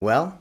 Well,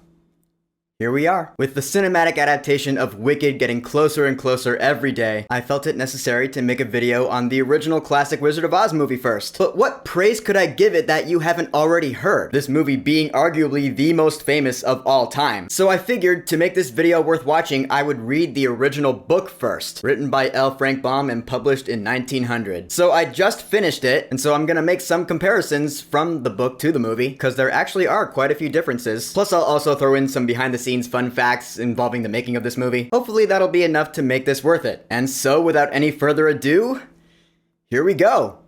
here we are. With the cinematic adaptation of Wicked getting closer and closer every day, I felt it necessary to make a video on the original classic Wizard of Oz movie first. But what praise could I give it that you haven't already heard? This movie being arguably the most famous of all time. So I figured to make this video worth watching, I would read the original book first, written by L. Frank Baum and published in 1900. So I just finished it, and so I'm gonna make some comparisons from the book to the movie, because there actually are quite a few differences. Plus I'll also throw in some behind the scenes fun facts involving the making of this movie. Hopefully that'll be enough to make this worth it. And so without any further ado, here we go.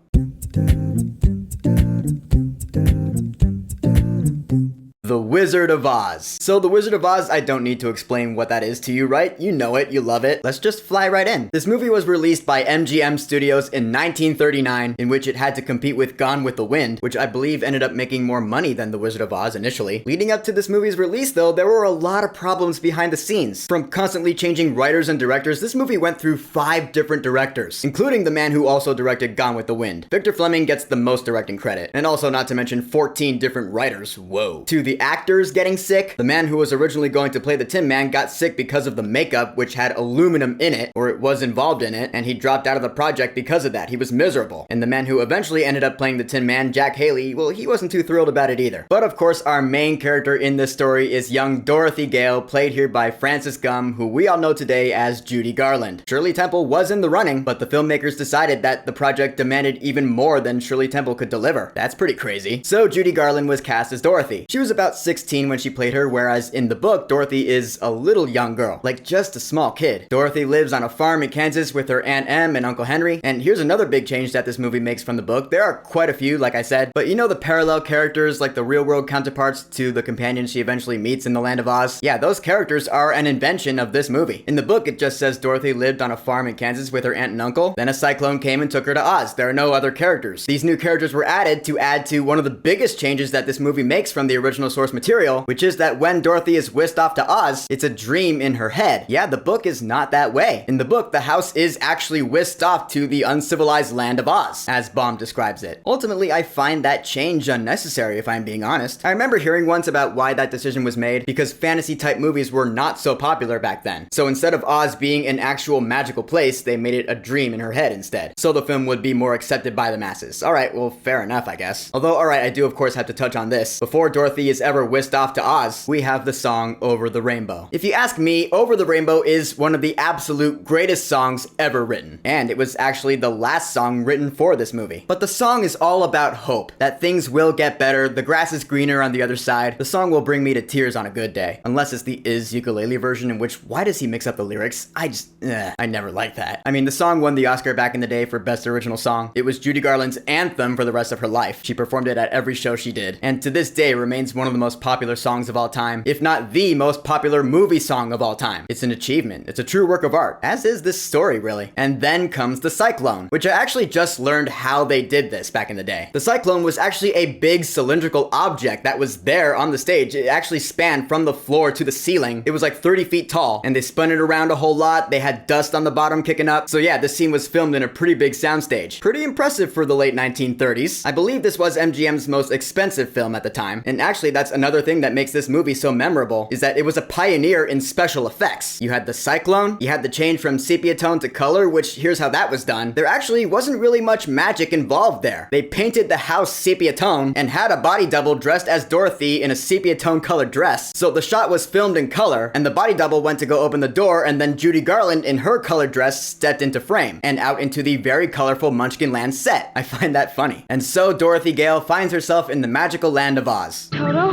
The Wizard of Oz. So The Wizard of Oz, I don't need to explain what that is to you, right? You know it, you love it. Let's just fly right in. This movie was released by MGM Studios in 1939, in which it had to compete with Gone with the Wind, which I believe ended up making more money than The Wizard of Oz initially. Leading up to this movie's release though, there were a lot of problems behind the scenes. From constantly changing writers and directors, this movie went through 5 different directors, including the man who also directed Gone with the Wind. Victor Fleming gets the most directing credit, and also not to mention 14 different writers. Whoa. To the actors getting sick, the man who was originally going to play the Tin Man got sick because of the makeup, which had aluminum in it, or it was involved in it, and he dropped out of the project because of that. He was miserable. And the man who eventually ended up playing the Tin Man, Jack Haley, well, he wasn't too thrilled about it either. But of course, our main character in this story is young Dorothy Gale, played here by Frances Gumm, who we all know today as Judy Garland. Shirley Temple was in the running, but the filmmakers decided that the project demanded even more than Shirley Temple could deliver. That's pretty crazy. So Judy Garland was cast as Dorothy. She was about 16 when she played her, whereas in the book, Dorothy is a little young girl, like just a small kid. Dorothy lives on a farm in Kansas with her Aunt Em and Uncle Henry, and here's another big change that this movie makes from the book. There are quite a few, like I said, but you know the parallel characters, like the real-world counterparts to the companions she eventually meets in the Land of Oz? Yeah, those characters are an invention of this movie. In the book, it just says Dorothy lived on a farm in Kansas with her aunt and uncle, then a cyclone came and took her to Oz. There are no other characters. These new characters were added to one of the biggest changes that this movie makes from the original source material, which is that when Dorothy is whisked off to Oz, it's a dream in her head. Yeah, the book is not that way. In the book, the house is actually whisked off to the uncivilized Land of Oz, as Baum describes it. Ultimately, I find that change unnecessary, if I'm being honest. I remember hearing once about why that decision was made, because fantasy-type movies were not so popular back then. So instead of Oz being an actual magical place, they made it a dream in her head instead. So the film would be more accepted by the masses. Alright, well, fair enough, I guess. Although, alright, I do of course have to touch on this. Before Dorothy is ever whisked off to Oz, we have the song Over the Rainbow. If you ask me, Over the Rainbow is one of the absolute greatest songs ever written. And it was actually the last song written for this movie. But the song is all about hope, that things will get better, the grass is greener on the other side. The song will bring me to tears on a good day. Unless it's the Is Ukulele version, in which, why does he mix up the lyrics? I never liked that. I mean, the song won the Oscar back in the day for Best Original Song. It was Judy Garland's anthem for the rest of her life. She performed it at every show she did. And to this day remains one of the most popular songs of all time, if not the most popular movie song of all time. It's an achievement. It's a true work of art, as is this story, really. And then comes the cyclone, which I actually just learned how they did this back in the day. The cyclone was actually a big cylindrical object that was there on the stage. It actually spanned from the floor to the ceiling. It was like 30 feet tall, and they spun it around a whole lot. They had dust on the bottom kicking up. So yeah, this scene was filmed in a pretty big soundstage. Pretty impressive for the late 1930s. I believe this was MGM's most expensive film at the time, and actually that's another thing that makes this movie so memorable, is that it was a pioneer in special effects. You had the cyclone, you had the change from sepia tone to color, which here's how that was done. There actually wasn't really much magic involved there. They painted the house sepia tone and had a body double dressed as Dorothy in a sepia tone colored dress. So the shot was filmed in color, and the body double went to go open the door, and then Judy Garland in her colored dress stepped into frame and out into the very colorful Munchkin Land set. I find that funny. And so Dorothy Gale finds herself in the magical Land of Oz. Toto?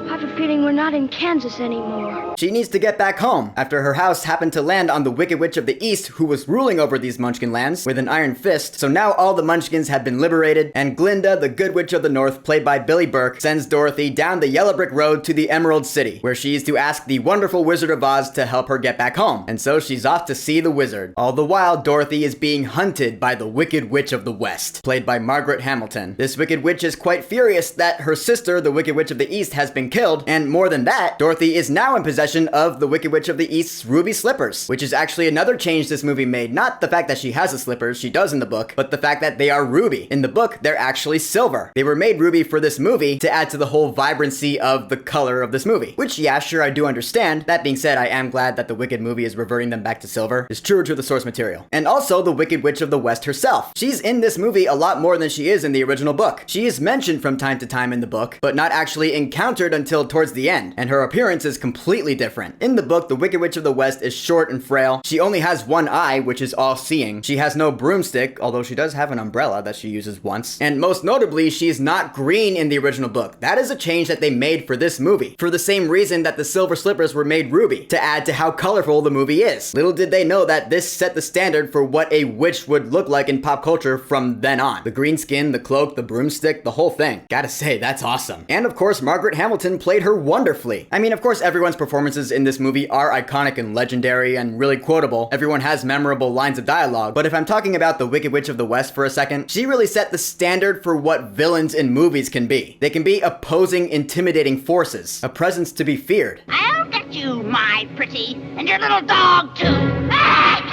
I have a feeling we're not in Kansas anymore. She needs to get back home after her house happened to land on the Wicked Witch of the East, who was ruling over these Munchkin lands with an iron fist. So now all the Munchkins have been liberated, and Glinda, the Good Witch of the North, played by Billy Burke, sends Dorothy down the yellow brick road to the Emerald City, where she is to ask the wonderful Wizard of Oz to help her get back home. And so she's off to see the wizard. All the while, Dorothy is being hunted by the Wicked Witch of the West, played by Margaret Hamilton. This Wicked Witch is quite furious that her sister, the Wicked Witch of the East, has been killed, killed, and more than that, Dorothy is now in possession of the Wicked Witch of the East's ruby slippers, which is actually another change this movie made. Not the fact that she has the slippers, she does in the book, but the fact that they are ruby. In the book, they're actually silver. They were made ruby for this movie to add to the whole vibrancy of the color of this movie, which, yeah, sure, I do understand. That being said, I am glad that the Wicked movie is reverting them back to silver. It's truer to the source material. And also the Wicked Witch of the West herself. She's in this movie a lot more than she is in the original book. She is mentioned from time to time in the book, but not actually encountered until towards the end, and her appearance is completely different. In the book, the Wicked Witch of the West is short and frail. She only has one eye, which is all-seeing. She has no broomstick, although she does have an umbrella that she uses once. And most notably, she's not green in the original book. That is a change that they made for this movie, for the same reason that the silver slippers were made ruby, to add to how colorful the movie is. Little did they know that this set the standard for what a witch would look like in pop culture from then on. The green skin, the cloak, the broomstick, the whole thing. Gotta say, that's awesome. And of course, Margaret Hamilton played her wonderfully. I mean, of course, everyone's performances in this movie are iconic and legendary and really quotable. Everyone has memorable lines of dialogue, but if I'm talking about the Wicked Witch of the West for a second, she really set the standard for what villains in movies can be. They can be opposing, intimidating forces, a presence to be feared. I'll get you, my pretty, and your little dog, too.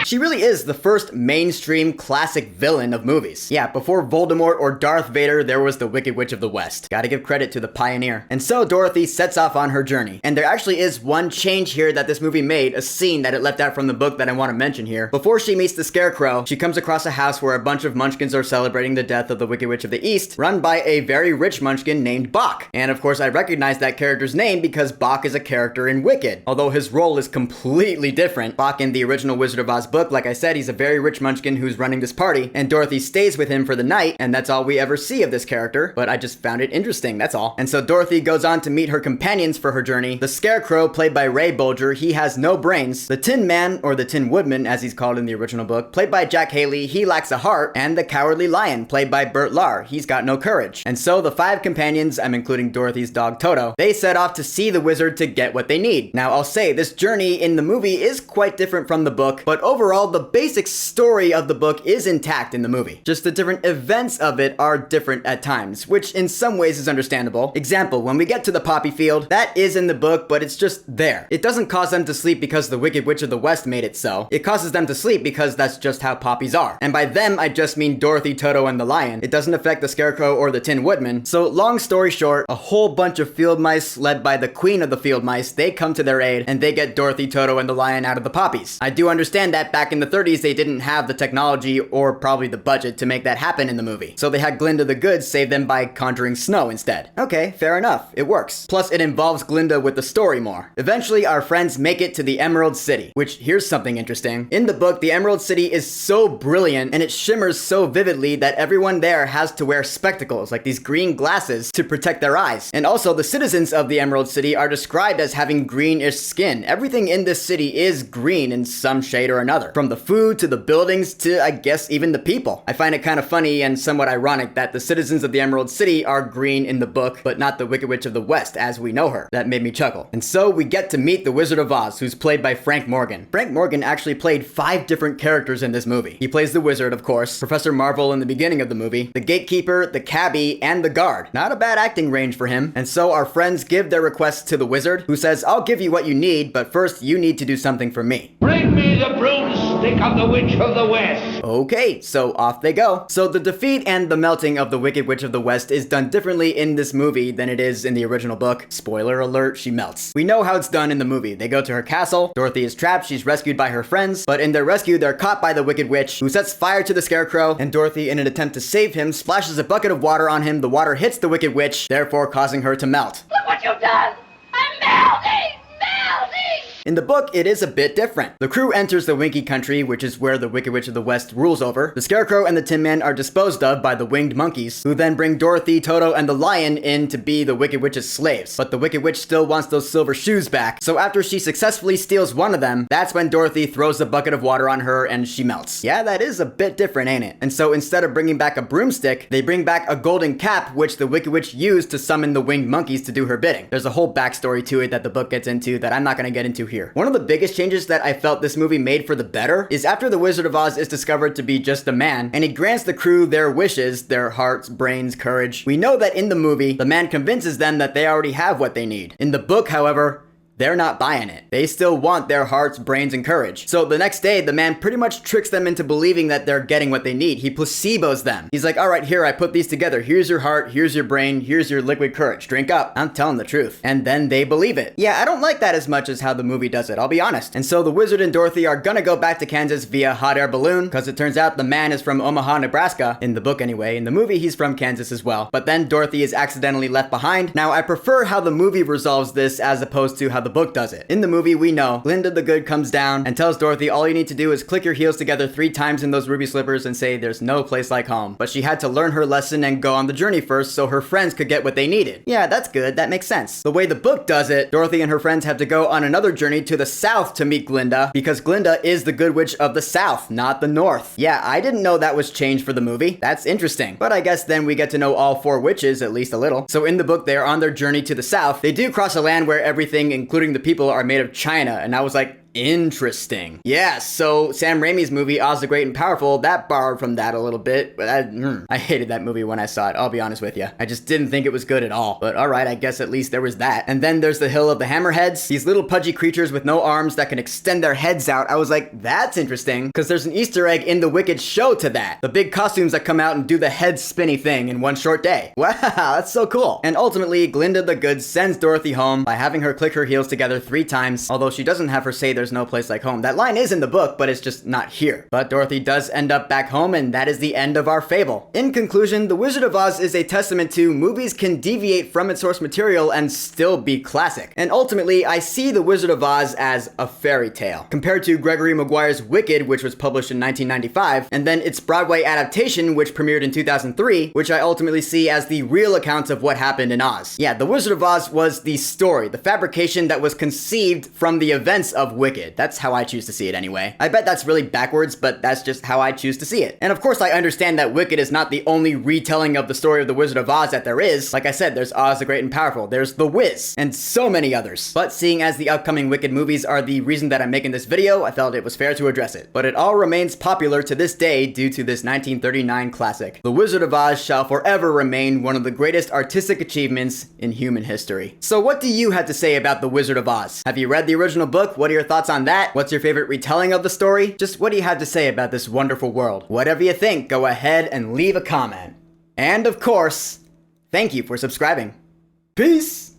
She really is the first mainstream classic villain of movies. Yeah, before Voldemort or Darth Vader, there was the Wicked Witch of the West. Gotta give credit to the pioneer. And so Dorothy sets off on her journey. And there actually is one change here that this movie made, a scene that it left out from the book that I want to mention here. Before she meets the Scarecrow, she comes across a house where a bunch of munchkins are celebrating the death of the Wicked Witch of the East, run by a very rich munchkin named Boq. And of course, I recognize that character's name because Boq is a character in Wicked. Although his role is completely different. Boq in the original Wizard of Oz book, like I said, he's a very rich munchkin who's running this party, and Dorothy stays with him for the night, and that's all we ever see of this character, but I just found it interesting, that's all. And so Dorothy goes on to meet her companions for her journey. The Scarecrow, played by Ray Bolger, he has no brains. The Tin Man, or the Tin Woodman, as he's called in the original book, played by Jack Haley, he lacks a heart, and the Cowardly Lion, played by Bert Lahr, he's got no courage. And so the 5 companions, I'm including Dorothy's dog Toto, they set off to see the wizard to get what they need. Now I'll say, this journey in the movie is quite different from the book, but overall the basic story of the book is intact in the movie. Just the different events of it are different at times, which in some ways is understandable. Example, when we get to the poppy field, that is in the book, but it's just there. It doesn't cause them to sleep because the Wicked Witch of the West made it so. It causes them to sleep because that's just how poppies are. And by them, I just mean Dorothy, Toto, and the lion. It doesn't affect the Scarecrow or the Tin Woodman. So long story short, a whole bunch of field mice led by the queen of the field mice, they come to their aid and they get Dorothy, Toto, and the lion out of the poppies. I do understand that back in the 30s, they didn't have the technology or probably the budget to make that happen in the movie. So they had Glinda the Good save them by conjuring snow instead. Okay, fair enough. It works. Plus, it involves Glinda with the story more. Eventually, our friends make it to the Emerald City, which here's something interesting. In the book, the Emerald City is so brilliant and it shimmers so vividly that everyone there has to wear spectacles, like these green glasses, to protect their eyes. And also, the citizens of the Emerald City are described as having greenish skin. Everything in this city is green in some shade or another. From the food to the buildings to, I guess, even the people. I find it kind of funny and somewhat ironic that the citizens of the Emerald City are green in the book, but not the Wicked Witch of the West as we know her. That made me chuckle. And so we get to meet the Wizard of Oz, who's played by Frank Morgan. Frank Morgan actually played 5 different characters in this movie. He plays the wizard, of course, Professor Marvel in the beginning of the movie, the gatekeeper, the cabbie, and the guard. Not a bad acting range for him. And so our friends give their requests to the wizard, who says, I'll give you what you need, but first you need to do something for me. Bring me the broomstick of the Witch of the West. Okay, so off they go. So the defeat and the melting of the Wicked Witch of the West is done differently in this movie than it is in the original book. Spoiler alert, she melts. We know how it's done in the movie. They go to her castle, Dorothy is trapped, she's rescued by her friends, but in their rescue, they're caught by the Wicked Witch, who sets fire to the Scarecrow, and Dorothy, in an attempt to save him, splashes a bucket of water on him. The water hits the Wicked Witch, therefore causing her to melt. Look what you've done! I'm melting! Melting! In the book, it is a bit different. The crew enters the Winky Country, which is where the Wicked Witch of the West rules over. The Scarecrow and the Tin Man are disposed of by the winged monkeys, who then bring Dorothy, Toto, and the lion in to be the Wicked Witch's slaves. But the Wicked Witch still wants those silver shoes back, so after she successfully steals one of them, that's when Dorothy throws the bucket of water on her and she melts. Yeah, that is a bit different, ain't it? And so instead of bringing back a broomstick, they bring back a golden cap, which the Wicked Witch used to summon the winged monkeys to do her bidding. There's a whole backstory to it that the book gets into that I'm not gonna get into here here. One of the biggest changes that I felt this movie made for the better is after the Wizard of Oz is discovered to be just a man, and he grants the crew their wishes, their hearts, brains, courage. We know that in the movie, the man convinces them that they already have what they need. In the book, however, they're not buying it. They still want their hearts, brains, and courage. So the next day, the man pretty much tricks them into believing that they're getting what they need. He placebos them. He's like, all right, here, I put these together. Here's your heart, here's your brain, here's your liquid courage. Drink up. I'm telling the truth. And then they believe it. Yeah, I don't like that as much as how the movie does it, I'll be honest. And so the wizard and Dorothy are gonna go back to Kansas via hot air balloon, because it turns out the man is from Omaha, Nebraska. In the book anyway. In the movie, he's from Kansas as well. But then Dorothy is accidentally left behind. Now, I prefer how the movie resolves this as opposed to how the book does it. In the movie, we know Glinda the Good comes down and tells Dorothy all you need to do is click your heels together 3 times in those ruby slippers and say there's no place like home. But she had to learn her lesson and go on the journey first so her friends could get what they needed. Yeah, that's good. That makes sense. The way the book does it, Dorothy and her friends have to go on another journey to the south to meet Glinda because Glinda is the Good Witch of the South, not the North. Yeah, I didn't know that was changed for the movie. That's interesting. But I guess then we get to know all 4 witches, at least a little. So in the book, they are on their journey to the south. They do cross a land where everything, including the people, are made of China. And I was like, interesting. Yeah, so Sam Raimi's movie, Oz the Great and Powerful, that borrowed from that a little bit, but I hated that movie when I saw it, I'll be honest with you. I just didn't think it was good at all. But alright, I guess at least there was that. And then there's the Hill of the Hammerheads, these little pudgy creatures with no arms that can extend their heads out. I was like, that's interesting, because there's an Easter egg in the Wicked show to that. The big costumes that come out and do the head spinny thing in one short day. Wow, that's so cool. And ultimately, Glinda the Good sends Dorothy home by having her click her heels together 3 times, although she doesn't have her say there's no place like home. That line is in the book, but it's just not here. But Dorothy does end up back home, and that is the end of our fable. In conclusion, The Wizard of Oz is a testament to movies can deviate from its source material and still be classic. And ultimately, I see The Wizard of Oz as a fairy tale, compared to Gregory Maguire's Wicked, which was published in 1995, and then its Broadway adaptation, which premiered in 2003, which I ultimately see as the real accounts of what happened in Oz. Yeah, The Wizard of Oz was the story, the fabrication that was conceived from the events of Wicked. That's how I choose to see it anyway. I bet that's really backwards, but that's just how I choose to see it. And of course, I understand that Wicked is not the only retelling of the story of the Wizard of Oz that there is. Like I said, there's Oz the Great and Powerful, there's The Wiz, and so many others. But seeing as the upcoming Wicked movies are the reason that I'm making this video, I felt it was fair to address it. But it all remains popular to this day due to this 1939 classic. The Wizard of Oz shall forever remain one of the greatest artistic achievements in human history. So what do you have to say about The Wizard of Oz? Have you read the original book? What are your thoughts on that? What's your favorite retelling of the story? Just what do you have to say about this wonderful world? Whatever you think, go ahead and leave a comment. And of course, thank you for subscribing. Peace!